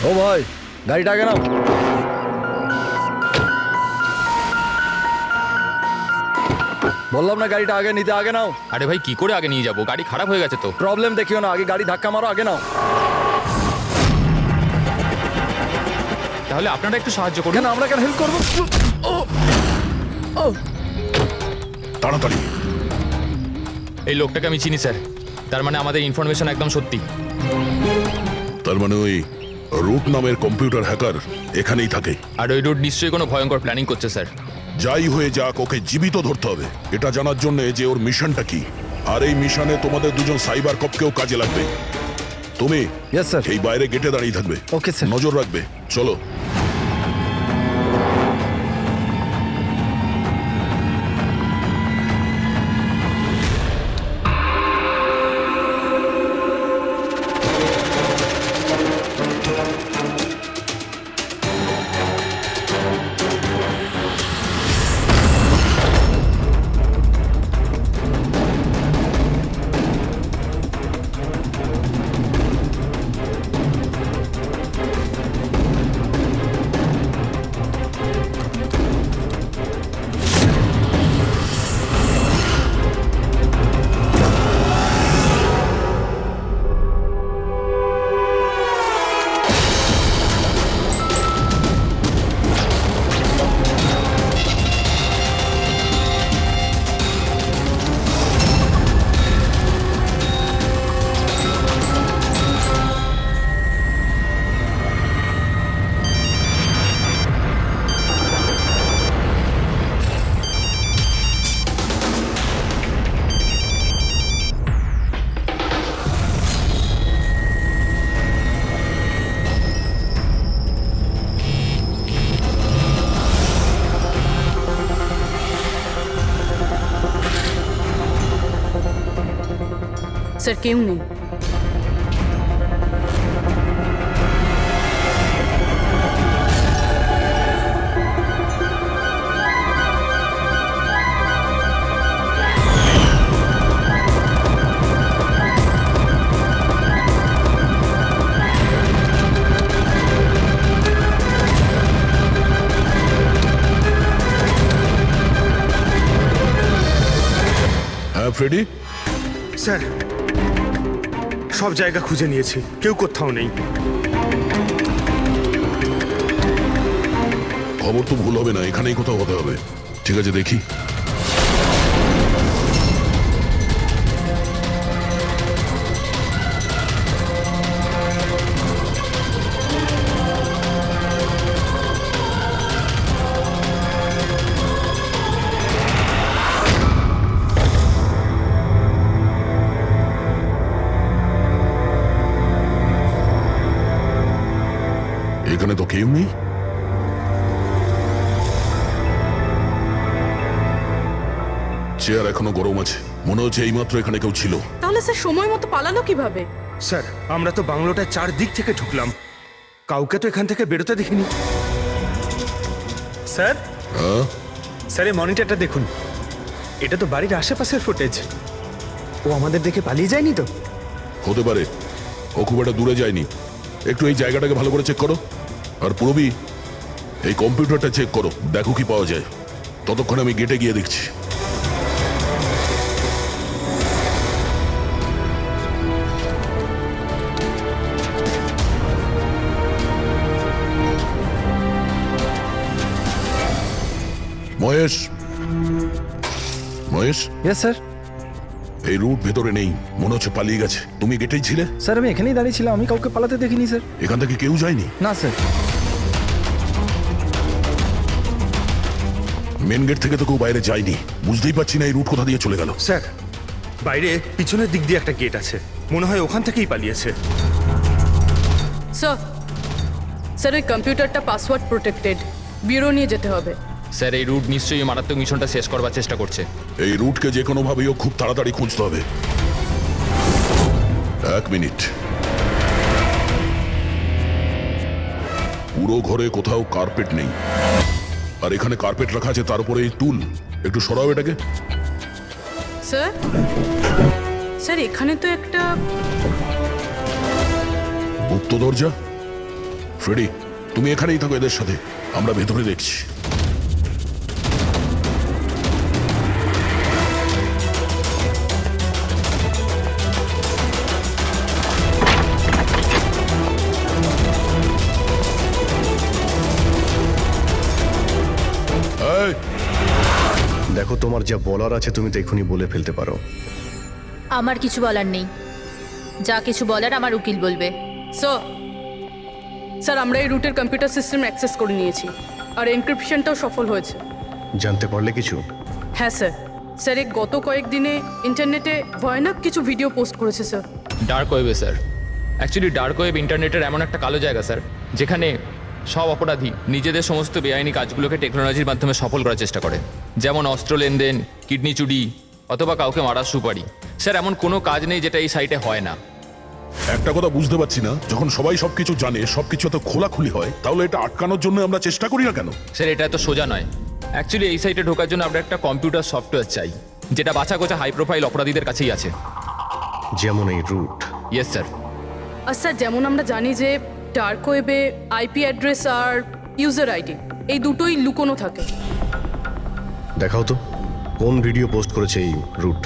ও ভাই, গাড়িটা আগে নাও। বললাম না গাড়িটা আগে নিতে, আগে নাও। আরে ভাই কি করে আগে নিয়ে যাবো, গাড়ি খারাপ হয়ে গেছে তো। প্রবলেম দেখিও না, আগে গাড়ি ধাক্কা মারো, আগে নাও। তাহলে আপনারা একটু সাহায্য করুন। কেন, আমরা কেন হেল্প করবো? তাড়াতাড়ি। এই লোকটাকে আমি চিনি স্যার, তার মানে আমাদের ইনফরমেশন একদম সত্যি। তার মানে ওই রুট নামের কম্পিউটার হ্যাকার এখানেই থাকে। আর ওই রুট নিশ্চয়ই কোনো ভয়ঙ্কর প্ল্যানিং করছে স্যার। যাই হয়ে যাক, ওকে জীবিত ধরতে হবে, এটা জানার জন্য যে ওর মিশনটা কি। আর এই মিশনে তোমাদের দুজন সাইবার কপকেও কাজে লাগবে। তুমি ইয়েস স্যার। এই বাইরে গেটে দাঁড়িয়ে থাকবে। Okay sir. নজর রাখবে। চলো। স্যার কেউ নেই। হ্যাঁ ফ্রেডি। স্যার সব জায়গা খুঁজে নিয়েছি, কেউ কোথাও নেই। খবর তো ভুল হবে না, এখানেই কোথাও হতে হবে। ঠিক আছে, দেখি। এখানে তো কেউ নেই। চেয়ার এখনো গরম আছে, মনে হচ্ছে এইমাত্র এখানে কেউ ছিল। তাহলে স্যার সময় মতো পালালো কিভাবে? স্যার আমরা তো বাংলোটার চারদিক থেকে ঢুকলাম, কাউকে তো এখান থেকে বেরোতে দেখিনি। স্যার হ্যাঁ, স্যার এই মনিটরটা দেখুন, এটা তো বাড়ির আশেপাশের ফুটেজ। ও আমাদের দেখে পালিয়ে যায়নি তো? হতে পারে, ও খুব একটা দূরে যায়নি। একটু এই জায়গাটাকে ভালো করে চেক করো। আর পুরবি, এই কম্পিউটারটা চেক করো, দেখো কি পাওয়া যায়। ততক্ষণ আমি গেটে গিয়ে দেখছি। Mahesh, Mahesh, yes sir. এই রুট ভেতরে নেই, মনে হচ্ছে পালিয়ে গেছে। তুমি গেটেই ছিলে? স্যার আমি এখানেই দাঁড়িয়েছিলাম, আমি কাউকে পালাতে দেখিনি স্যার। এখান থেকে কেউ যায়নি? না স্যার। মেন গেট থেকে তো কেউ বাইরে যায়নি। বুঝতেই পারছি না এই রুট কোথা দিয়ে চলে গেল। স্যার বাইরে পিছনের দিক দিয়ে একটা গেট আছে, মনে হয় ওখান থেকেই পালিয়েছে। স্যার স্যার ওই কম্পিউটারটা পাসওয়ার্ড প্রোটেক্টেড, ব্যুরো নিয়ে যেতে হবে। স্যার এই রুট নিশ্চয়ই মারাত্মক মিশনটা শেষ করবার চেষ্টা করছে। এই রুটকে যে কোনো ভাবেই খুব তাড়াতাড়ি খুঁজতে হবে। 1 মিনিট। পুরো ঘরে কোথাও কার্পেট নেই, আর এখানে কার্পেট রাখা আছে, তার উপরে এই টুল। একটু সরাও এটাকে। স্যার স্যার এখানে তো একটা গুপ্ত দরজা। ফ্রেডি, তুমি এখানেই থাকো এদের সাথে, আমরা ভেতরে দেখছি। এই, দেখো, তোমার যা বলার আছে তুমি তো এখনই বলে ফেলতে পারো। আমার কিছু বলার নেই, যা কিছু বলার আমার উকিল বলবে। স্যার আমরা এই রুটের কম্পিউটার সিস্টেম অ্যাক্সেস করে নিয়েছি আর এনক্রিপশনটাও সফল হয়েছে। জানতে পারলে কিছু? হ্যাঁ স্যার। স্যার এই গত কয়েকদিনে ইন্টারনেটে ভয়ানক কিছু ভিডিও পোস্ট করেছে স্যার। ডার্ক ওয়েবে স্যার। অ্যাকচুয়ালি ডার্ক ওয়েব ইন্টারনেটের এমন একটা কালো জায়গা স্যার, যেখানে সব অপরাধী নিজেদের সমস্ত বেআইনি কাজগুলোকে টেকনোলজির মাধ্যমে সফল করার চেষ্টা করে, যেমন অস্ত্র লেনদেন, কিডনি চুরি অথবা কাউকে মারার সুপারি। স্যার এমন কোনো কাজ নেই যেটা এই সাইটে হয় না। একটা কথা বুঝতে পারছি না, যখন সবাই সবকিছু জানে, সবকিছু এত খোলাখুলি হয়, তাহলে এটা আটকানোর জন্য আমরা চেষ্টা করি না কেন? স্যার এটা এত সোজা নয়। অ্যাকচুয়ালি এই সাইটে ঢোকার জন্য আমরা একটা কম্পিউটার সফটওয়্যার চাই, যেটা বাছা গোছা হাই প্রোফাইল অপরাধীদের কাছেই আছে। যেমন এই রুট। Yes sir. আর স্যার যেমন আমরা জানি যে ডার্ক ওয়েবে আইপি অ্যাড্রেস আর ইউজার আইডি এই দুটোই লুকোনো থাকে। দেখাও তো কোন ভিডিও পোস্ট করেছে এই রুট।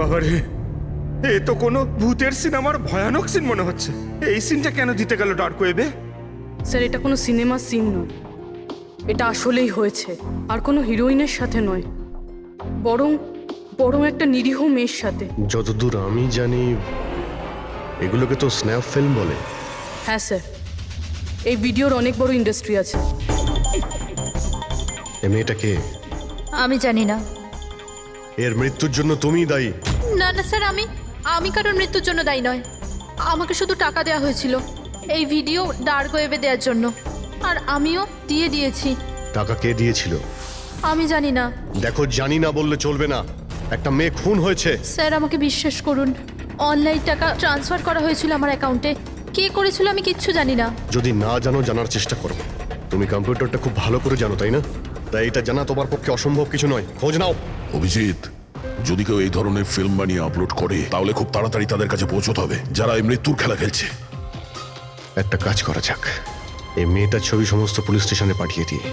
বাবারে, এ তো কোনো ভূতের সিনেমার ভয়ানক সিন মনে হচ্ছে। এই সিনটা কেন দিতে গেল ডার্ক ওয়েবে? স্যার এটা কোনো সিনেমা সিন নয়, এটা আসলেই হয়েছে। আর কোনো হিরোইনের সাথে নয়, বরং বরং একটা নিরীহ মেয়ের সাথে। যতদূর আমি জানি এগুলোকে তো স্ন্যাপ ফিল্ম বলে। হ্যাঁ স্যার, এই ভিডিওর অনেক বড় ইন্ডাস্ট্রি আছে। এ মেয়েটাকে, আমি জানি না। এর মৃত্যুর জন্য তুমিই দায়ী। না না স্যার, আমি কারোর মৃত্যুর জন্য দায়ী নয়। আমাকে শুধু টাকা দেওয়া হয়েছিল এই ভিডিও ডার্ক ওয়েবে দেওয়ার জন্য, আর আমিও দিয়েছি। টাকা কে দিয়েছিল? আমি জানি না। দেখো, জানি না বললে চলবে না। একটা মেয়ে খুন হয়েছে। স্যার আমাকে বিশ্বাস করুন, অনলাইন টাকা ট্রান্সফার করা হয়েছিল আমার অ্যাকাউন্টে। কে করেছিল আমি কিচ্ছু জানি না। যদি না জানো, জানার চেষ্টা করো। তুমি কম্পিউটারটা খুব ভালো করে জানো, তাই না? তাই এটা জানা তোমার পক্ষে অসম্ভব কিছু নয়। খোঁজ নাও। অভিজিৎ, যদি কেউ এই ধরনের ফিল্ম বানিয়ে আপলোড করে, তাহলে খুব তাড়াতাড়ি তাদের কাছে পৌঁছতে হবে, যারা এই মৃত্যুর খেলা খেলছে। একটা কাজ করা যাক, এই মেয়েটার ছবি সমস্ত পুলিশ স্টেশনে পাঠিয়ে দিই।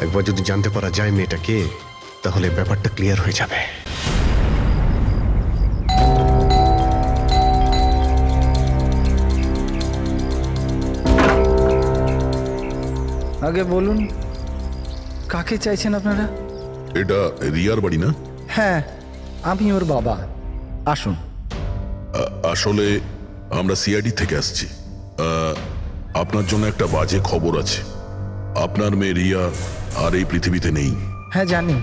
একবার যদি জানতে পারা যায় মেয়েটা কে, তাহলে ব্যাপারটা ক্লিয়ার হয়ে যাবে। আগে বলুন কাকে চাইছেন আপনারা? এটা রিয়ার বাড়ি না? হ্যাঁ, আমি ওর বাবা। আসুন। আসলে আমরা সিআইডি থেকে আসছি। আপনার জন্য একটা বাজে খবর আছে। আপনার মেয়ে রিয়া আর এই পৃথিবীতে নেই। হ্যাঁ জানি,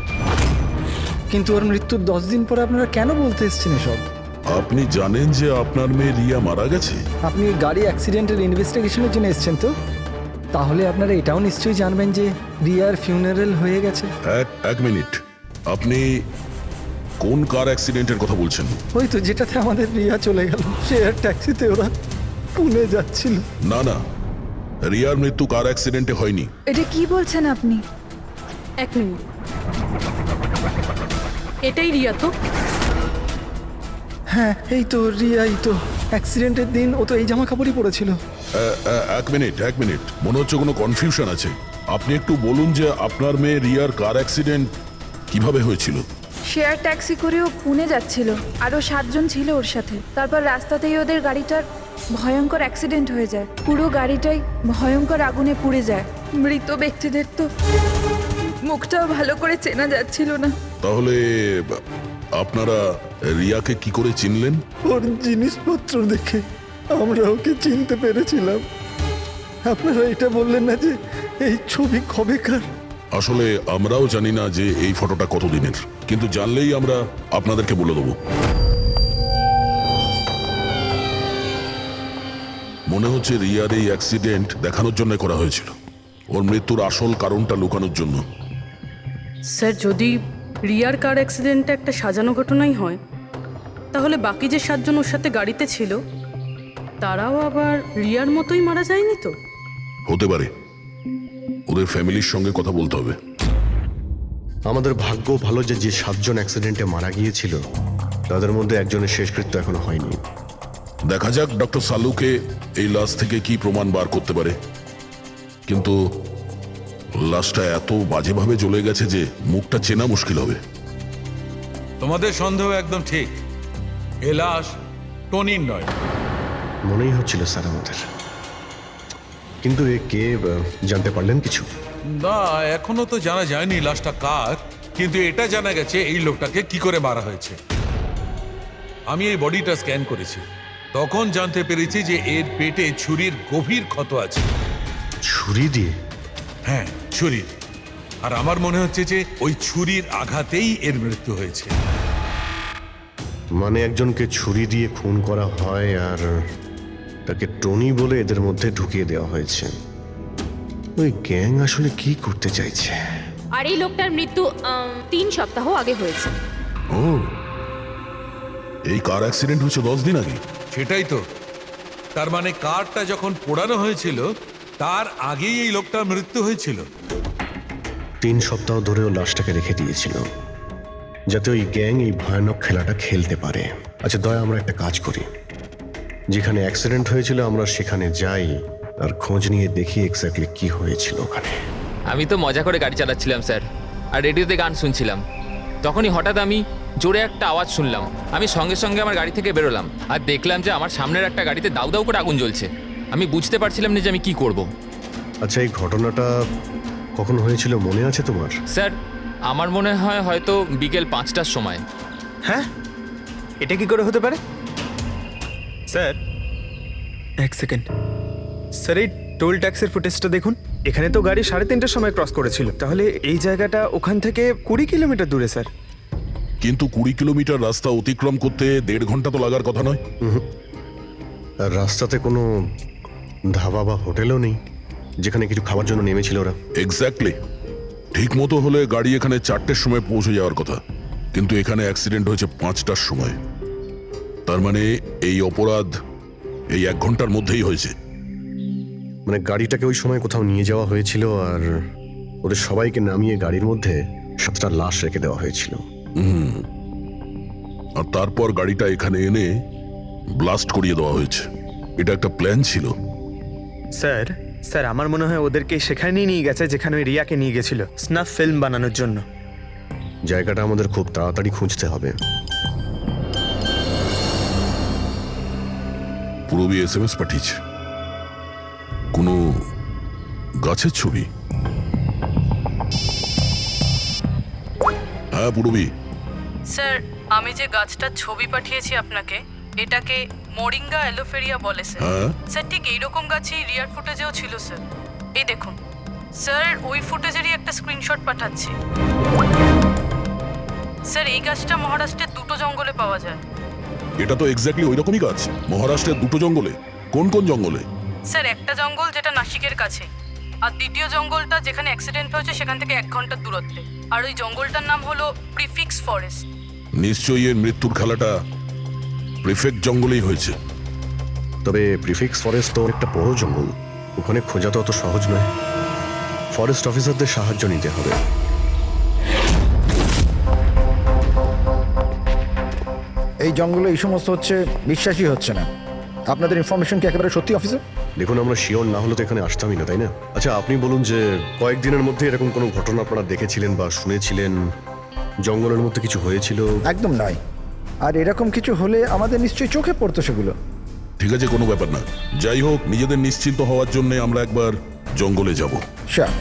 কিন্তু ওর মৃত্যুর 10 দিন পরে আপনারা কেন বলতে এসছেন এসব? আপনি জানেন যে আপনার মেয়ে রিয়া মারা গেছে? আপনি গাড়ি অ্যাক্সিডেন্টের ইনভেস্টিগেশনের জন্য এসছেন তো? তাহলে আপনারা এটাও নিশ্চয়ই জানবেন যে রিয়ার ফিউনারেল হয়ে গেছে। এক মিনিট, আপনি কোন কার অ্যাক্সিডেন্টের কথা বলছেন? ওই তো যেটাতে আমাদের রিয়া চলে গেল, শেয়ার ট্যাক্সিতে ওরা পুনে যাচ্ছিল। না না, রিয়ার মৃত্যু কার অ্যাক্সিডেন্টে হয়নি। এটা কি বলছেন আপনি? এক মিনিট, এটাই রিয়া তো? হ্যাঁ এই তো রিয়াই তো। অ্যাক্সিডেন্টের দিন ও তো এই জামা কাপড়ই পরেছিল। এক মিনিট, মনে হচ্ছে কোনো কনফিউশন আছে। আপনি একটু বলুন যে আপনার মেয়ে রিয়ার কার অ্যাক্সিডেন্ট কিভাবে হয়েছিল? শেয়ার ট্যাক্সি করেও পুনে যাচ্ছিল, আরও 7 জন ছিল ওর সাথে। তারপর রাস্তাতেই ওদের গাড়িটার ভয়ঙ্কর অ্যাক্সিডেন্ট হয়ে যায়। পুরো গাড়িটাই ভয়ঙ্কর আগুনে পুড়ে যায়। মৃত ব্যক্তিদের তো মুখটাও ভালো করে চেনা যাচ্ছিল না। তাহলে আপনারা রিয়াকে কি করে চিনলেন? ওর জিনিসপত্র দেখে আমরা ওকে চিনতে পেরেছিলাম। আপনারা এটা বললেন না যে এই ছবি কবেকার? আসলে আমরাও জানি না যে এই ফটোটা কতদিনের, কিন্তু জানলেই আমরা আপনাদেরকে বলে দেবো। মনে হচ্ছে রিয়ার এই অ্যাক্সিডেন্ট দেখানোর জন্য করা হয়েছিল, ওর মৃত্যুর আসল কারণটা লুকানোর জন্য। স্যার, যদি রিয়ার কার অ্যাক্সিডেন্টটা একটা সাজানো ঘটনাই হয়, তাহলে বাকি যে 7 জন ওর সাথে গাড়িতে ছিল তারাও আবার রিয়ার মতোই মারা যায়নি তো? হতে পারে, ওদের ফ্যামিলির সঙ্গে কথা বলতে হবে। আমাদের ভাগ্য ভালো যে 7 জন অ্যাক্সিডেন্টে মারা গিয়েছিল তাদের মধ্যে একজনের শেষকৃত্য এখনো হয়নি। দেখা যাক ডক্টর সালুকে এই লাশ থেকে কি প্রমাণ বার করতে পারে। কিন্তু লাশটা এত বাজেভাবে জ্বলে গেছে যে মুখটা চেনা মুশকিল হবে। তোমাদের সন্দেহ একদম ঠিক। এ লাশ টনির নয়। মনেই হচ্ছিল স্যার আমাদের, কিন্তু এ কে জানতে পারলেন কিছু? না, এখনো তো জানা যায়নি লাশটা কার, কিন্তু এটা জানা গেছে এই লোকটাকে কি করে মারা হয়েছে। আমি এই বডিটা স্ক্যান করেছি, তখন জানতে পেরেছি যে এর পেটে ছুরির গভীর ক্ষত আছে। ছুরি দিয়ে? হ্যাঁ, ছুরির। আর আমার মনে হচ্ছে যে ওই ছুরির আঘাতেই এর মৃত্যু হয়েছে। মানে একজনকে ছুরি দিয়ে খুন করা হয় আর তাকে টনি বলে এদের মধ্যে ঢুকিয়ে দেওয়া হয়েছে। ওই গ্যাং আসলে কি করতে চাইছে? আর এই লোকটার মৃত্যু 3 সপ্তাহ আগে হয়েছে। ও, এই কার অ্যাক্সিডেন্ট হয়েছে 10 দিন আগে? সেটাই তো। তার মানে কারটা যখন পোড়ানো হয়েছিল তার আগেই এই লোকটার মৃত্যু হয়েছিল। 3 সপ্তাহ ধরেও লাশটাকে রেখে দিয়েছিল যাতে ওই গ্যাং এই ভয়ানক খেলাটা খেলতে পারে। আচ্ছা দয়া, আমরা একটা কাজ করি, যেখানে অ্যাক্সিডেন্ট হয়েছিল আমরা সেখানে যাই আর খোঁজ নিয়ে দেখি এক্স্যাক্টলি কি হয়েছিল ওখানে। আমি তো মজা করে গাড়ি চালাচ্ছিলাম স্যার, আর রেডিওতে গান শুনছিলাম। তখনই হঠাৎ আমি জোরে একটা আওয়াজ শুনলাম। আমি সঙ্গে সঙ্গে আমার গাড়ি থেকে বেরোলাম আর দেখলাম যে আমার সামনের একটা গাড়িতে দাউ দাউ করে আগুন জ্বলছে। আমি বুঝতে পারছিলাম না যে আমি কি করব। আচ্ছা, এই ঘটনাটা কখন হয়েছিল মনে আছে তোমার? স্যার, আমার মনে হয় হয়তো বিকেল 5টার সময়। হ্যাঁ, এটা কি করে হতে পারে? Sir, 1 second. স্যার, এই টোল ট্যাক্সের ফুটেজটা দেখুন। এখানে তো গাড়ি 3:30টার সময় ক্রস করেছিল, তাহলে এই জায়গাটা ওখান থেকে 20 কিলোমিটার দূরে স্যার। কিন্তু 20 কিলোমিটার রাস্তা অতিক্রম করতে 1.5 ঘন্টা তো লাগার কথা নয়। আর রাস্তাতে কোনো ধাবা বা হোটেলও নেই যেখানে কিছু খাওয়ার জন্য নেমেছিল ওরা। এক্স্যাক্টলি, ঠিক মতো হলে গাড়ি এখানে 4টের সময় পৌঁছে যাওয়ার কথা, কিন্তু এখানে অ্যাক্সিডেন্ট হয়েছে 5টার সময়। তার মানে এই অপরাধ এই 1 ঘন্টার মধ্যেই হয়েছে। মানে গাড়িটাকে ওই সময় কোথাও নিয়ে যাওয়া হয়েছিল আর ওদের সবাইকে নামিয়ে গাড়ির মধ্যে 7টা লাশ রেখে দেওয়া হয়েছিল। আর তারপর গাড়িটা এখানে এনে ব্লাস্ট করিয়ে দেওয়া হয়েছে। এটা একটা প্ল্যান ছিল। স্যার, স্যার আমার মনে হয় ওদেরকে সেখানেই নিয়ে গেছে যেখানে ওই রিয়াকে নিয়ে গেছিল স্নাফ ফিল্ম বানানোর জন্য। জায়গাটা আমাদের খুব তাড়াতাড়ি খুঁজতে হবে। পুরবী SMS পাঠিয়েছে, কোনো গাছের ছবি। হ্যাঁ পুরবি, স্যার আমি যে গাছটার ছবি পাঠিয়েছি আপনাকে, এটাকে মোরিঙ্গা অ্যালোফেরিয়া বলে স্যার। হ্যাঁ স্যার ঠিক এইরকম গাছই রিয়ার ফুটেজেও ছিল স্যার। এই দেখুন স্যার, ওই ফুটেজেরই একটা স্ক্রিনশট পাঠাচ্ছি। স্যার এই গাছটা মহারাষ্ট্রের দুটো জঙ্গলে পাওয়া যায়। এটা তো এক্স্যাক্টলি ওই রকমই গাছ। মহারাষ্ট্রের দুটো জঙ্গলে? কোন কোন জঙ্গলে? স্যার একটা জঙ্গল যেটা নাসিকের কাছে, আর দ্বিতীয় জঙ্গলটা যেখানে অ্যাক্সিডেন্ট হয়েছে সেখান থেকে 1 ঘন্টার দূরত্বে। আর ওই জঙ্গলটার নাম হলো প্রিফিক্স ফরেস্ট। নিশ্চয়ই এর মৃত্যুর খেলাটা প্রিফেক্ট জঙ্গলেই হয়েছে। তবে প্রিফিক্স ফরেস্ট তো একটা বড় জঙ্গল, ওখানে খোঁজা তো অত সহজ নয়। ফরেস্ট অফিসারদের সাহায্য নিতে হবে। এই জঙ্গলে এই সমস্ত হচ্ছে, বিশ্বাসই হচ্ছে না। আপনাদের ইনফরমেশন কি একেবারে সত্যি অফিসার? দেখুন, আমরা শিওর না হলে তো এখানে আসতামই না, তাই না? আচ্ছা, আপনি বলুন যে কয়েকদিনের মধ্যে এরকম কোনো ঘটনা আপনারা দেখেছিলেন বা শুনেছিলেন? জঙ্গলের মধ্যে কিছু হয়েছিল? একদম নয়। আর এরকম কিছু হলে আমাদের নিশ্চয়ই চোখে পড়তো সেগুলো। ঠিক আছে, কোনো ব্যাপার না। যাই হোক, নিজেদের নিশ্চিন্ত হওয়ার জন্য আমরা একবার জঙ্গলে যাব। স্যার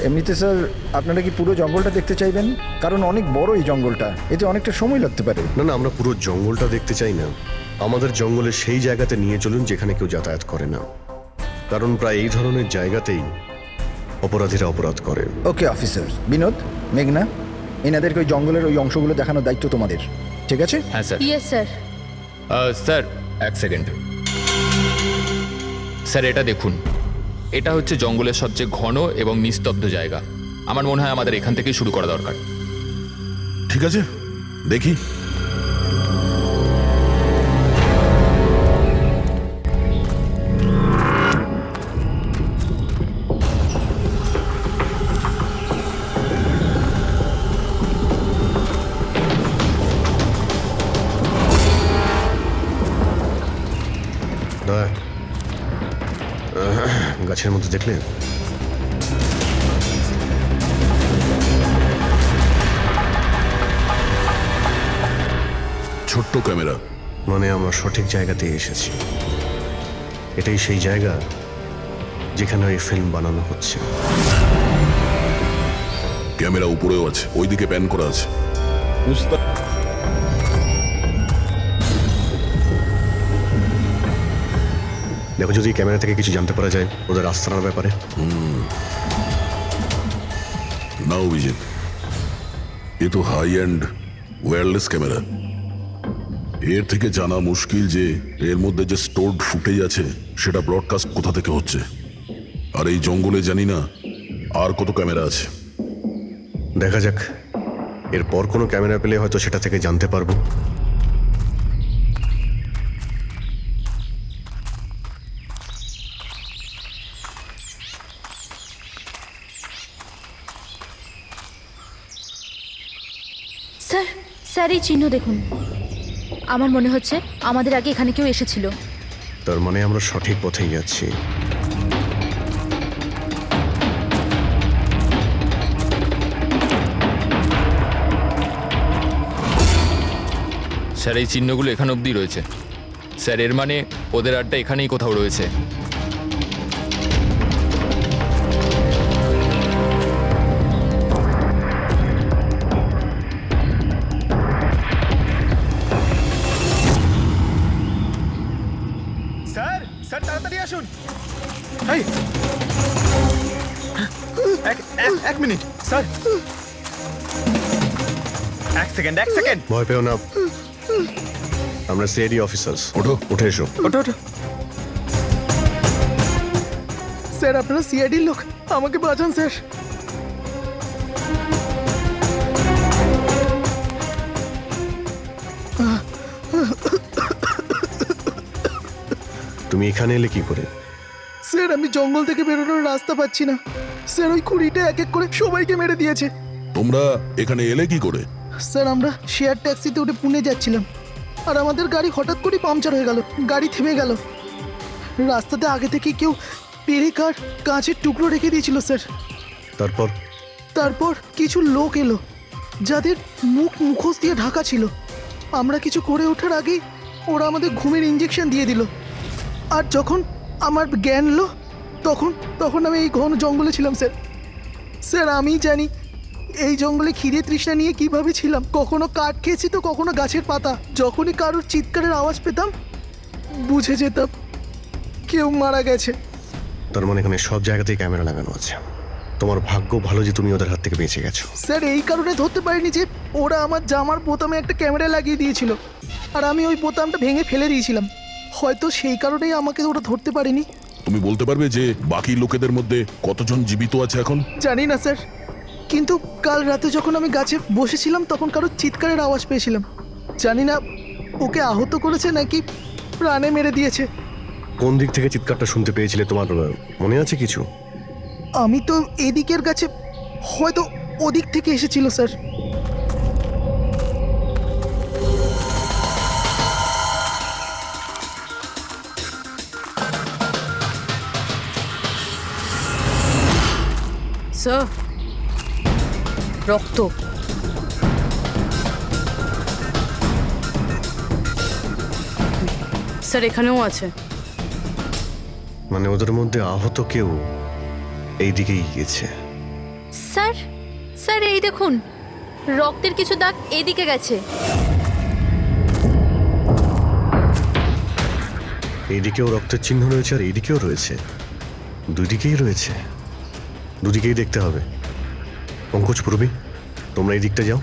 এমনিতে স্যার আপনারা কি পুরো জঙ্গলটা দেখতে চাইবেন? কারণ অনেক বড় এই জঙ্গলটা, এতে অনেকটা সময় লাগতে পারে। না না, আমরা পুরো জঙ্গলটা দেখতে চাই না। আমাদের জঙ্গলে সেই জায়গাতে নিয়ে চলুন যেখানে কেউ যাতায়াত করে না, কারণ প্রায় এই ধরনের জায়গাতেই অপরাধীরা অপরাধ করে। Okay officer. বিনোদ, মেঘনা, এনাদেরকে ওই জঙ্গলের ওই অংশগুলো দেখানোর দায়িত্ব তোমাদের, ঠিক আছে? হ্যাঁ sir. Yes sir. Sir 1 second. Sir এটা দেখুন, এটা হচ্ছে জঙ্গলের সবচেয়ে ঘন এবং নিস্তব্ধ জায়গা। আমার মনে হয় আমাদের এখান থেকেই শুরু করা দরকার। ঠিক আছে, দেখি। দয়া, গাছের মধ্যে দেখলেন? ছোট্ট ক্যামেরা। মানে আমরা সঠিক জায়গাতে এসেছি। এটাই সেই জায়গা যেখানে এই ফিল্ম বানানো হচ্ছে। ক্যামেরা উপরেও আছে, ওইদিকে প্যান করা আছে। দেখো, যদি ক্যামেরা থেকে কিছু জানতে পারা যায় ওদের আস্তানার ব্যাপারে। না অভিজিৎ, এ তো হাই অ্যান্ড ওয়্যারলেস ক্যামেরা। এর থেকে জানা মুশকিল যে এর মধ্যে যে স্টোরড ফুটেজ আছে সেটা ব্রডকাস্ট কোথা থেকে হচ্ছে। আর এই জঙ্গলে জানি না আর কত ক্যামেরা আছে। দেখা যাক, এরপর কোনো ক্যামেরা পেলে হয়তো সেটা থেকে জানতে পারবো। স্যার, স্যার এই চিহ্ন দেখুন। আমার মনে হচ্ছে আমাদের আগে এখানে কেউ এসেছিল। তার মানে আমরা সঠিক পথেই যাচ্ছি। স্যার এই চিহ্নগুলো এখান অবধি রয়েছে। স্যার এর মানে ওদের আড্ডা এখানেই কোথাও রয়েছে। স্যার, স্যার তাড়াতাড়ি আসুন। এই, এক মিনিট স্যার। 1 সেকেন্ড। ভয় পেও না, আমরা সিআইডি অফিসার্স। ওঠো। উঠে এসো। ওঠো ওঠো। স্যার আপনারা সিআইডির লোক, আমাকে বাঁচান স্যার। তুমি এখানে এলে কি করে? স্যার আমি জঙ্গল থেকে বেরোনোর রাস্তা পাচ্ছি না। স্যার ওই কুড়িটা এক এক করে সবাইকে মেরে দিয়েছে। তোমরা এখানে এলে কি করে? স্যার আমরা শেয়ার ট্যাক্সিতে উঠে পুনে যাচ্ছিলাম, আর আমাদের গাড়ি হঠাৎ করে পাংচার হয়ে গেল, গাড়ি থেমে গেল। রাস্তাতে আগে থেকে কেউ পেরেক আর কাঁচের টুকরো রেখে দিয়েছিল স্যার। তারপর কিছু লোক এলো যাদের মুখোশ দিয়ে ঢাকা ছিল। আমরা কিছু করে ওঠার আগেই ওরা আমাদের ঘুমের ইঞ্জেকশন দিয়ে দিল। আর যখন আমার জ্ঞান এলো তখন আমি এই ঘন জঙ্গলে ছিলাম স্যার। স্যার আমি জানি এই জঙ্গলে খিদে তৃষ্ণা নিয়ে কিভাবে ছিলাম। কখনো কাঠ খেয়েছি তো কখনো গাছের পাতা। যখনই কারোর চিৎকারের আওয়াজ পেতাম বুঝে যেতাম কেউ মারা গেছে। তার মানে এখানে সব জায়গাতেই ক্যামেরা লাগানো আছে। তোমার ভাগ্য ভালো যে তুমি ওদের হাত থেকে বেঁচে গেছো। স্যার এই কারণে ধরতে পারিনি যে ওরা আমার জামার বোতামে একটা ক্যামেরা লাগিয়ে দিয়েছিল, আর আমি ওই বোতামটা ভেঙে ফেলে দিয়েছিলাম। হয়তো সেই কারণেই আমাকে ওরা ধরতে পারেনি। তুমি বলতে পারবে যে বাকি লোকেদের মধ্যে কতজন জীবিত আছে এখন? জানি না স্যার, কিন্তু কাল রাতে যখন আমি গাছে বসেছিলাম তখন কারোর চিৎকারের আওয়াজ পেয়েছিলাম। জানি না ওকে আহত করেছে নাকি প্রাণে মেরে দিয়েছে। কোন দিক থেকে চিৎকারটা শুনতে পেয়েছিলে তোমার মনে আছে কিছু? আমি তো এদিকের গাছে, হয়তো ওদিক থেকে এসেছিল স্যার। স্যার, রক্ত। স্যার এখানেও আছে। মানে ওদের মধ্যে আহত কেউ এই দিকেই গিয়েছে। স্যার স্যার এই দেখুন, রক্তের কিছু দাগ এদিকে গেছে। এইদিকেও রক্তের চিহ্ন রয়েছে আর এইদিকেও রয়েছে, দুই দিকেই রয়েছে। দুদিকেই দেখতে হবে। পঙ্কজ, পূর্বী, তোমরা এই দিকটা যাও,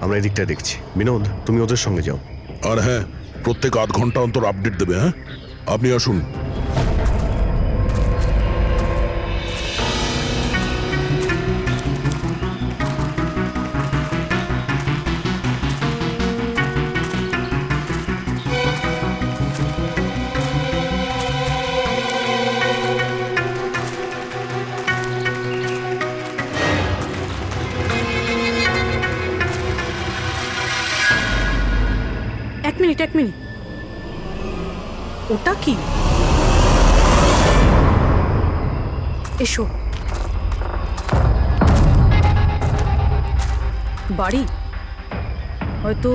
আমরা এই দিকটা দেখছি। বিনোদ, তুমি ওদের সঙ্গে যাও। আর হ্যাঁ, প্রত্যেক আধ ঘন্টা অন্তর আপডেট দেবে। হ্যাঁ, আপনি আসুন। এক মিনিট, ওটা কি? এসো। বাড়ি, হয়তো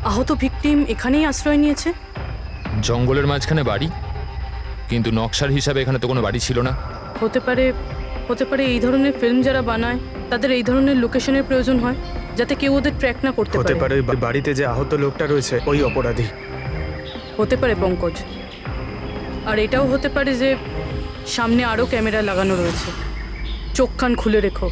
আহত ভিকটিম এখানেই আশ্রয় নিয়েছে। জঙ্গলের মাঝখানে বাড়ি, কিন্তু নকশার হিসাবে এখানে তো কোনো বাড়ি ছিল না। হতে পারে এই ধরনের ফিল্ম যারা বানায় তাদের এই ধরনের লোকেশনের প্রয়োজন হয়, যাতে কেউ ওদের ট্র্যাক না করতে হতে পারে। পারে ওই বাড়িতে যে আহত লোকটা রয়েছে ওই অপরাধী। হতে পারে পঙ্কজ। আর এটাও হতে পারে যে সামনে আরও ক্যামেরা লাগানো রয়েছে। চোখ কান খুলে রেখো।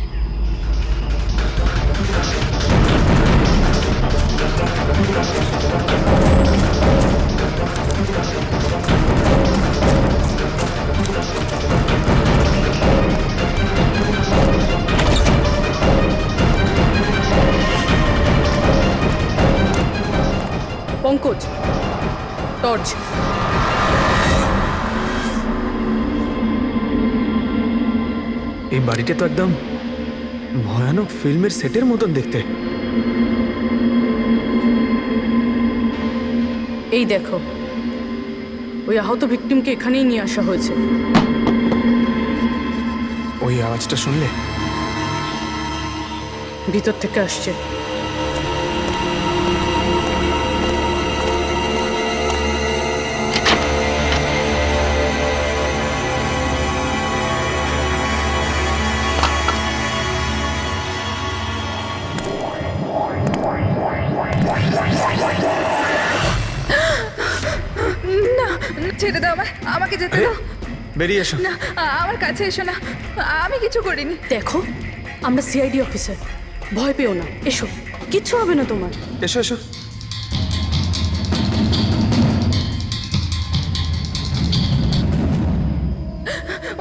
পঙ্কজ, টর্চ। এই বাড়িটা তো একদম ভয়ানক ফিল্মের সেটের মতন দেখতে। এই দেখো, ওই আহত ভিকটিমকে এখানেই নিয়ে আসা হয়েছে। ওই আওয়াজটা শুনলে? ভিতর থেকে আসছে। না, ছেড়ে দাও আমাকে যেতে দাও। বেরিয়ে এসো। না, আমার কাছে এসো না, আমি কিছু করিনি। দেখো, আমরা সিআইডি অফিসার, ভয় পেও না। এসো, কিচ্ছু হবে না তোমার। এসো এসো।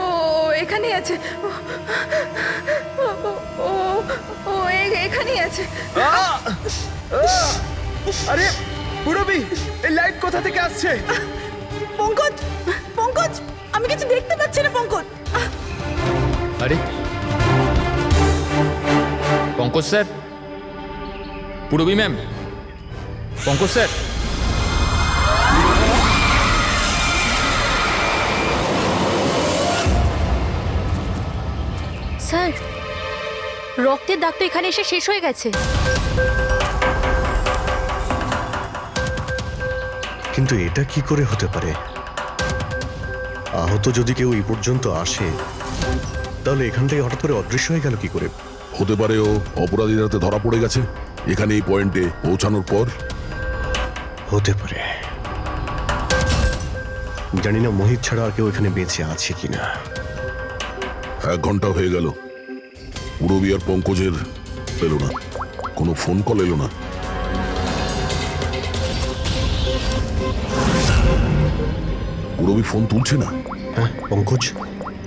ও এখানেই আছে। ও এখানেই আছে। আরে পুরবি, এই লাইট কোথা থেকে আসছে? পঙ্কজ, পঙ্কজ, আমি কিছু দেখতে পাচ্ছি না। পঙ্কজ, আরে Pankaj sir, Purabi ma'am, Pankaj sir. Sir, রক্তের দাগ তো এখানে এসে শেষ হয়ে গেছে। কিন্তু এটা কি করে হতে পারে? আহত যদি কেউ এই পর্যন্ত আসে তাহলে এখান থেকে হঠাৎ করে অদৃশ্য হয়ে গেল কি করে? হতে পারে ও অপরাধীর হাতে ধরা পড়ে গেছে এখানে এই পয়েন্টে পৌঁছানোর পর। হতে পারে। জানি না মোহিত ছাড়া আর কেউ এখানে বেঁচে আছে কিনা। 1 ঘন্টা হয়ে গেল, পুরবী আর পঙ্কজের এলো না, কোনো ফোন কল এলো না। পুরবী ফোন তুলছে না। হ্যাঁ, পঙ্কজ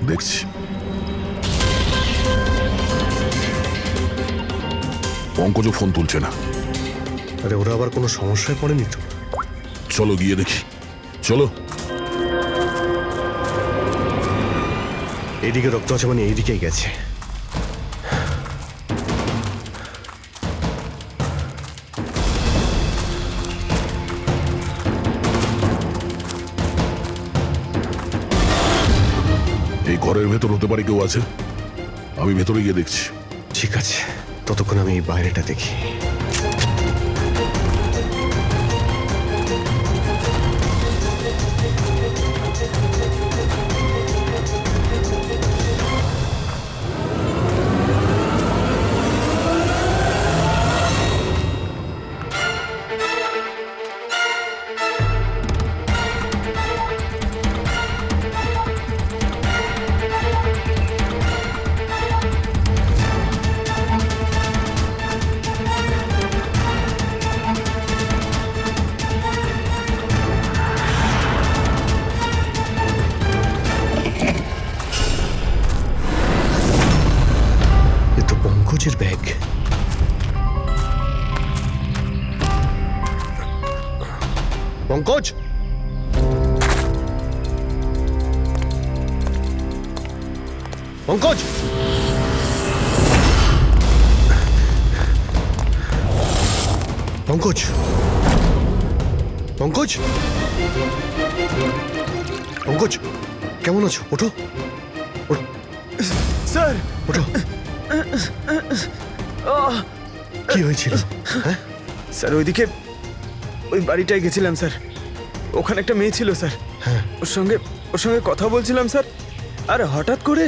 দেখছি। পঙ্কজও ফোন তুলছে না। আরে ওরা আবার কোনো সমস্যায় পড়েনি তো? চলো গিয়ে দেখি, চলো। এইদিকে রক্ত আছে মানে এইদিকেই গেছে। এই ঘরের ভেতর হতে পারে কেউ আছে, আমি ভেতরে গিয়ে দেখছি। ঠিক আছে, ততক্ষণ আমি এই বাইরেটা দেখি। এ তো পঙ্কজের ব্যাগ। পঙ্কজ, পঙ্কজ, পঙ্কজ, পঙ্কজ, পঙ্কজ, কেমন আছো? ওঠো, স্যার ওঠো। কি হয়েছিল? হ্যাঁ, স্যার ওইদিকে ওই বাড়িটায় গেছিলাম স্যার, ওখানে একটা মেয়ে ছিল স্যার। হ্যাঁ। ওর সঙ্গে কথা বলছিলাম স্যার, আর হঠাৎ করে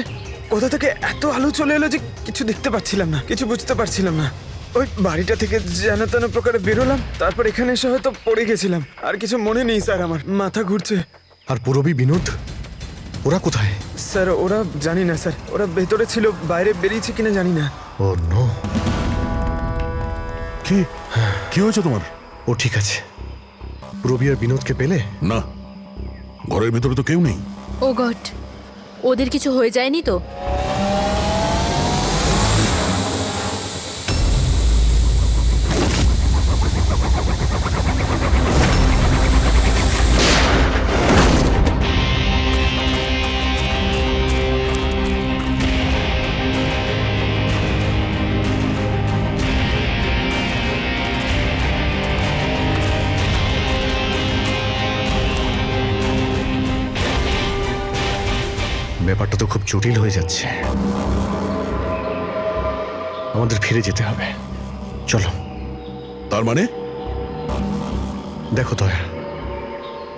কোথা থেকে এত আলো চলে এলো যে কিছু দেখতে পাচ্ছিলাম না, কিছু বুঝতে পারছিলাম না। ওই বাড়িটা থেকে যেন তেন প্রকারে বেরোলাম, তারপর এখানে এসে হয়তো পড়ে গেছিলাম। আর কিছু মনে নেই স্যার, আমার মাথা ঘুরছে। আর পুরবী, বিনোদ, ওরা কোথায়? স্যার ওরা জানি না স্যার, ওরা ভেতরে ছিল, বাইরে বেরিয়েছে কিনা জানি না। ও নো। কি কি হয়েছে তোমার? ও ঠিক আছে। পুরবী আর বিনোদকে পেলে? না, ঘরের ভেতরে তো কেউ নেই। ও গড, ওদের কিছু হয়ে যায়নি তো? ব্যাপারটা তো খুব জটিল হয়ে যাচ্ছে। আমাদের ফিরে যেতে হবে, চলো। তার মানে দেখো দয়া,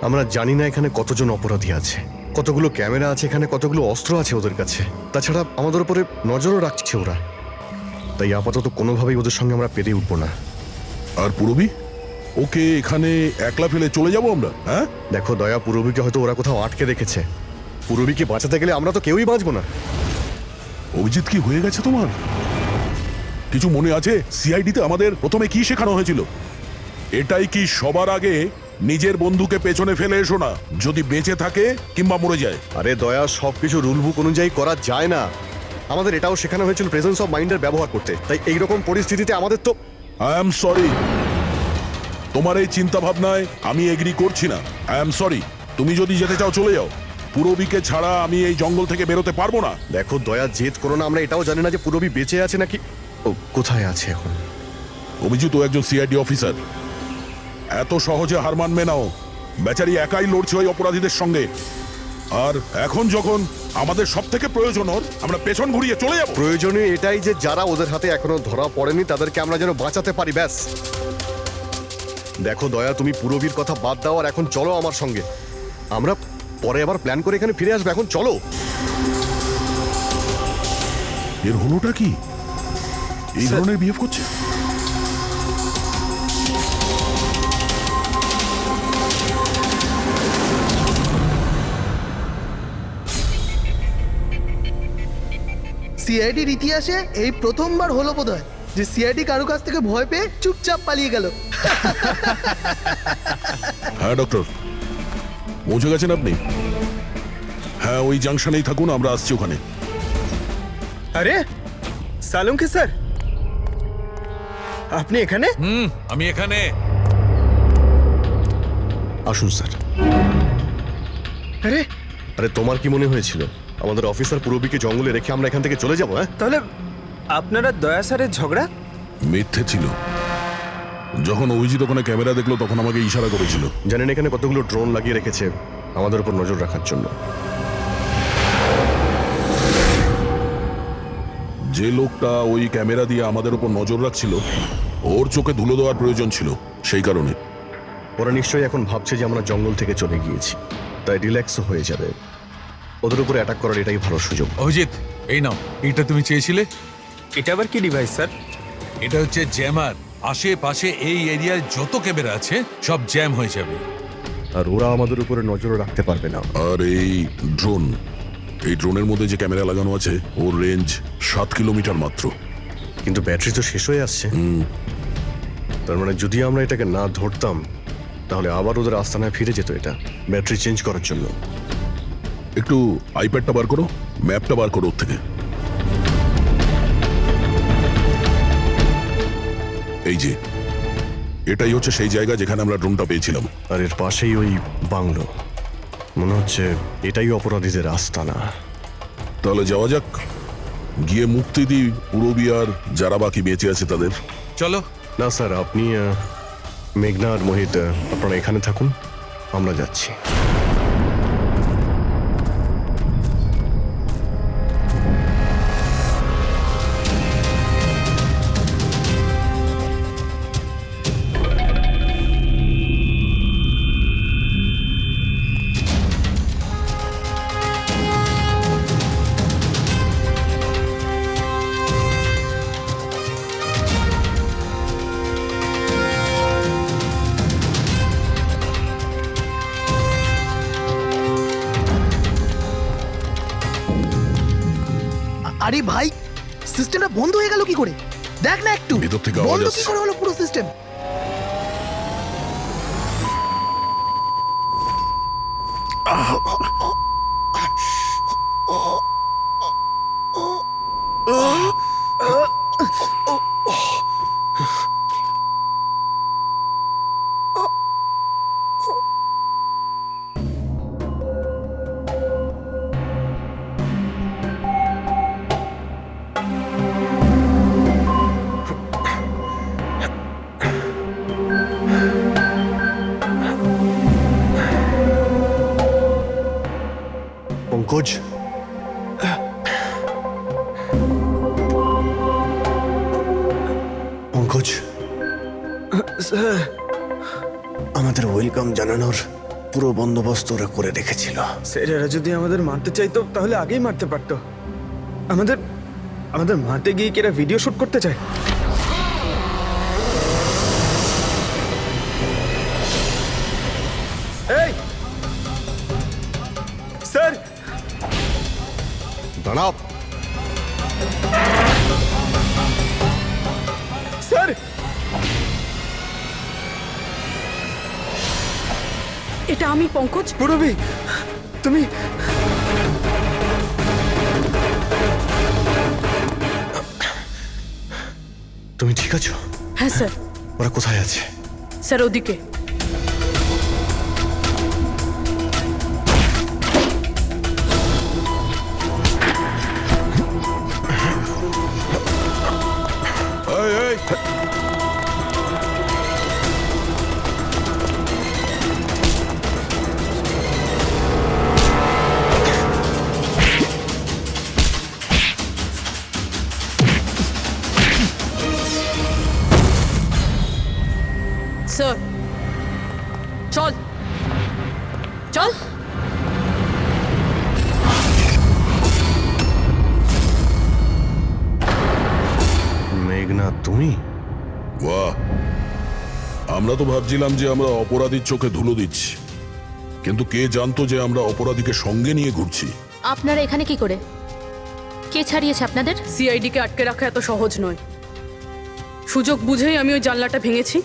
আমরা জানি না এখানে কতজন অপরাধী আছে, কতগুলো ক্যামেরা আছে এখানে, কতগুলো অস্ত্র আছে ওদের কাছে। তাছাড়া আমাদের উপরে নজরও রাখছে ওরা। তাই আপাতত কোনোভাবেই ওদের সঙ্গে আমরা পেরে উঠবো না। আর পুরবী, ওকে এখানে একলা ফেলে চলে যাবো আমরা? হ্যাঁ দেখো দয়া, পুরবীকে হয়তো ওরা কোথাও আটকে রেখেছে। পুরবীকে বাঁচাতে গেলে আমরা তো কেউই বাঁচবো না। অভিজিৎ, কি হয়ে গেছে তোমার? কিছু মনে আছে সিআইডিতে আমাদের প্রথমে কি শেখানো হয়েছিল? এটাই কি সবার আগে নিজের বন্ধুকে পেছনে ফেলে এসো না, যদি বেঁচে থাকে কিংবা মরে যায়। আরে দয়া, সবকিছু রুল বুক অনুযায়ী করা যায় না। আমাদের এটাও শেখানো হয়েছিল প্রেজেন্স অফ মাইন্ডের ব্যবহার করতে। তাই এইরকম পরিস্থিতিতে আমাদের তো আই এম সরি, তোমার এই চিন্তা ভাবনায় আমি এগ্রি করছি না। আই এম সরি, তুমি যদি যেতে চাও চলে যাও। পুরবীকে ছাড়া আমি এই জঙ্গল থেকে বেরোতে পারবো না। দেখো দয়া, জেদ করো না। আমরা এটাও জানি না যে পুরবী বেঁচে আছে নাকি ও কোথায় আছে এখন। অভিজিৎ, ও একজন সিআইডি অফিসার, এত সহজে হার মানবে নাও। বেচারি একাই লড়ছে ওই অপরাধীদের সঙ্গে। আর এখন যখন আমাদের সব থেকে প্রয়োজন ওর, আমরা পেছন ঘুরিয়ে চলে যাব। প্রয়োজনীয় এটাই যে যারা ওদের হাতে এখনো ধরা পড়েনি তাদেরকে আমরা যেন বাঁচাতে পারি, ব্যাস। দেখো দয়া, তুমি পুরবীর কথা বাদ দাও আর এখন চলো আমার সঙ্গে। আমরা পরে আবার প্ল্যান করে এখানে ফিরে আসবো, এখন চলো। এর হলোটা কি? এই ধরনের বিহেভ করছে? সিআইডির ইতিহাসে এই প্রথমবার হলো বোধহয় যে সিআইডি কারো কাছ থেকে ভয় পেয়ে চুপচাপ পালিয়ে গেল। হ্যাঁ ডক্টর, পৌঁছে গেছেন আপনি? হ্যাঁ, ওই জাংশনেই থাকুন, আমরা আসছি ওখানে। আরে সালুঙ্কি স্যার, আপনি এখানে? আমি এখানে। আসুন স্যার। আরে আরে তোমার কি মনে হয়েছিল আমাদের অফিসার পূরবীকে জঙ্গলে রেখে আমরা এখান থেকে চলে যাবো? হ্যাঁ, তাহলে আপনারা দয়া স্যারের ঝগড়া? মিথ্যে ছিল। যখন অভিজিৎ ওখানে ক্যামেরা দেখলো তখন আমাকে ইশারা করেছিল। জানেন এখানে কতগুলো ড্রোন লাগিয়ে রেখেছে আমাদের উপর নজর রাখার জন্য। যে লোকটা ওই ক্যামেরা দিয়ে আমাদের উপর নজর রাখছিল, ওর চোখে ধুলো দেওয়ার প্রয়োজন ছিল, সেই কারণে। ওরা নিশ্চয়ই এখন ভাবছে যে আমরা জঙ্গল থেকে চলে গিয়েছি, তাই রিল্যাক্সও হয়ে যাবে। ওদের উপরে অ্যাটাক করার এটাই ভালো সুযোগ। অভিজিৎ, এই নাও, এইটা তুমি চেয়েছিলে। এটা আবার কি ডিভাইস স্যার? এটা হচ্ছে জ্যামার। আশেপাশে এই এরিয়ায় যত ক্যামেরা আছে সব জ্যাম হয়ে যাবে। আর ওরা আমাদের উপরে নজর রাখতে পারবে না। আর এই ড্রোন, এই ড্রোনের মধ্যে যে ক্যামেরা লাগানো আছে ওর রেঞ্জ 7 কিলোমিটার মাত্র। কিন্তু ব্যাটারি তো শেষ হয়ে আসছে। তার মানে যদি আমরা এটাকে না ধরতাম তাহলে আবার ওদের আস্তানায় ফিরে যেত এটা ব্যাটারি চেঞ্জ করার জন্য। একটু আইপ্যাডটা বার করো, ম্যাপটা বার করো ওর থেকে। এই যে, এটাই হচ্ছে সেই জায়গা যেখানে আমরা ড্রোনটা পেয়েছিলাম। আর এর পাশেই ওই বাংলো, মনে হচ্ছে এটাই অপরাধীদের আস্তানা। তাহলে যাওয়া যাক, গিয়ে মুক্তি দিই পূরবী আর যারা বাকি বেঁচে আছে তাদের। চলো। না স্যার, আপনি মেঘনা আর মোহিত আপনারা এখানে থাকুন, আমরা যাচ্ছি। আরে ভাই, সিস্টেমটা বন্ধ হয়ে গেল কি করে? দেখ না একটু, ভিতর থেকে আওয়াজ বন্ধ কি আসছে। করে হলো পুরো সিস্টেম? পঙ্কজ, পঙ্কজ, আমাদের ওয়েলকাম জানানোর পুরো বন্দোবস্ত ওরা করে রেখেছিল। স্যার, এরা যদি আমাদের মারতে চাইতো তাহলে আগেই মারতে পারতো। আমাদের আমাদের মারতে গিয়ে কি এরা ভিডিও শুট করতে চায়? এই স্যার, দাঁড়াও। স্যার, এটা আমি পঙ্কজ। পূরবী, তুমি তুমি ঠিক আছো? হ্যাঁ স্যার। ওরা কোথায় আছে? স্যার ওদিকে। এই, এই, স্যার চল চল। তুমি? বাহ, আমরা তো ভাবছিলাম যে আমরা অপরাধীর চোখে ধুলো দিচ্ছি, কিন্তু কে জানতো যে আমরা অপরাধীকে সঙ্গে নিয়ে ঘুরছি। আপনারা এখানে কি করে? কে ছাড়িয়েছে আপনাদের? সিআইডিকে আটকে রাখা এত সহজ নয়। সুযোগ বুঝেই আমি ওই জানলাটা ভেঙেছি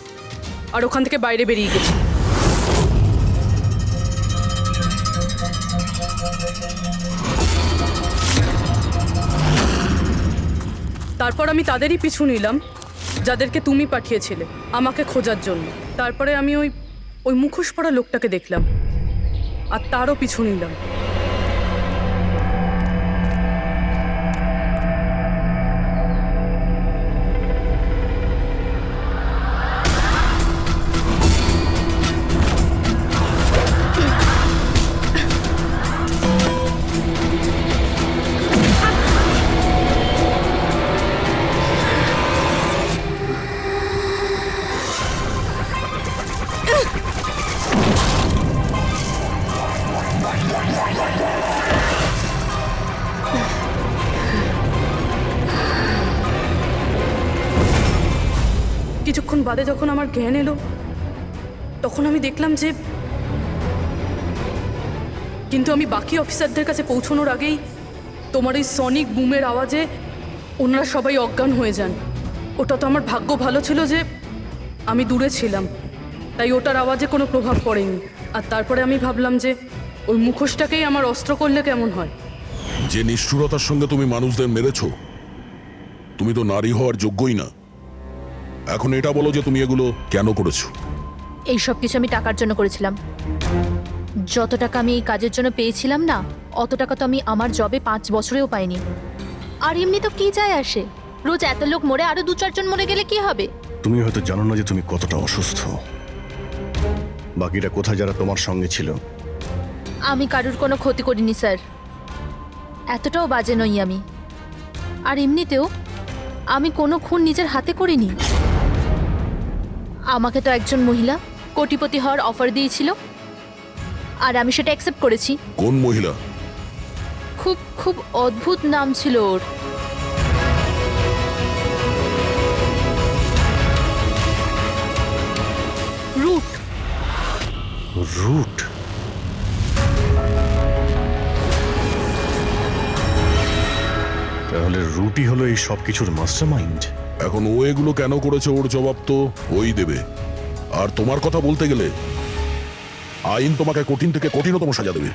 আর ওখান থেকে বাইরে বেরিয়ে গেছি। তারপর আমি তাদেরই পিছু নিলাম যাদেরকে তুমি পাঠিয়েছিলে আমাকে খোঁজার জন্য। তারপরে আমি ওই মুখোশ পরা লোকটাকে দেখলাম আর তারও পিছু নিলাম। কিছুক্ষণ বাদে যখন আমার জ্ঞান এলো তখন আমি দেখলাম যে, কিন্তু আমি বাকি অফিসারদের কাছে পৌঁছানোর আগেই তোমার এই সনিক বুমের আওয়াজে ওনারা সবাই অজ্ঞান হয়ে যান। ওটা তো আমার ভাগ্য ভালো ছিল যে আমি দূরে ছিলাম, তাই ওটার আওয়াজে কোনো প্রভাব পড়েনি। আর তারপরে আমি ভাবলাম যে ওই মুখোশটাকেই আমার অস্ত্র করলে কেমন হয়। যে নিষ্ঠুরতার সঙ্গে তুমি মানুষদের মেরেছো, তুমি তো নারী হওয়ার যোগ্যই না। এখন এটা বলো যে তুমি এগুলো কেন করেছো? এই সব কিছু আমি টাকার জন্য করেছিলাম। যত টাকা আমি এই কাজের জন্য পেয়েছিলাম না, অত টাকা তো আমি আমার জবে 5 বছরেও পাইনি। আর এমনি তো কি যায় আসে, রোজ এত লোক মরে আরো 2-4 জন মরে গেলে কি হবে? তুমি হয়তো জানো না যে তুমি কতটা অসুস্থ। বাকিরা কোথায় যারা তোমার সঙ্গে ছিল? আমি কারুর কোনো ক্ষতি করিনি স্যার, এতটাও বাজে নই আমি। আর এমনিতেও আমি কোনো খুন নিজের হাতে করিনি। আমাকে তো একজন মহিলা কোটিপতি হওয়ার অফার দিয়েছিল আর আমি সেটা অ্যাকসেপ্ট করেছি। কোন মহিলা? খুব খুব অদ্ভুত নাম ছিল ওর। রুট। রুট? তাহলে রুটই হলো এই সব কিছুর মাস্টারমাইন্ড। এখন ও এগুলো কেন করেছে ওর জবাব তো ওই দেবে। আর তোমার কথা বলতে গেলে আইন তোমাকে কঠিন থেকে কঠিনতম সাজা দেবে।